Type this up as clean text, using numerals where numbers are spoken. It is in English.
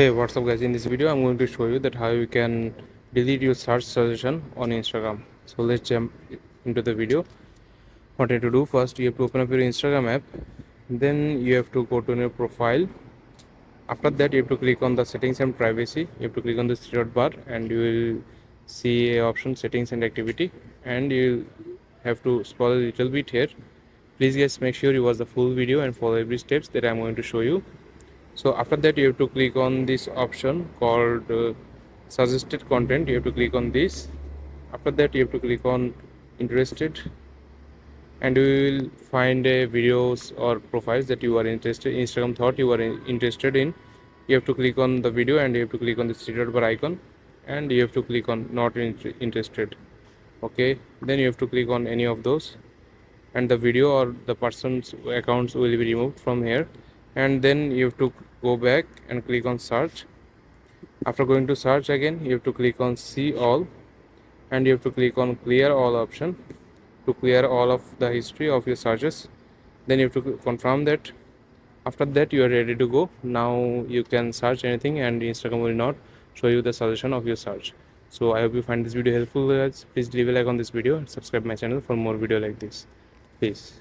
Hey, what's up guys? In this video I'm going to show you that how you can delete your search suggestion on Instagram. So let's jump into the video. What you have to do, first you have to open up your Instagram app, then you have to go to your profile. After that you have to click on the settings and privacy. You have to click on this three dot bar and you will see a option settings and activity, and you have to scroll a little bit here. Please guys, make sure you watch the full video and follow every steps that I'm going to show you. So after that you have to click on this option called suggested content. You have to click on this. After that you have to click on interested, and you will find videos or profiles that you are interested in. Instagram thought you are interested in. You have to click on the video and you have to click on the three dot bar icon, and you have to click on not interested. Okay, then you have to click on any of those, and the video or the person's accounts will be removed from here. And then you have to go back and click on search. After going to search again, you have to click on see all, and you have to click on clear all option to clear all of the history of your searches. Then you have to confirm that. After that you are ready to go. Now you can search anything and Instagram will not show you the solution of your search. So I hope you find this video helpful guys. Please leave a like on this video and subscribe my channel for more video like this. Peace.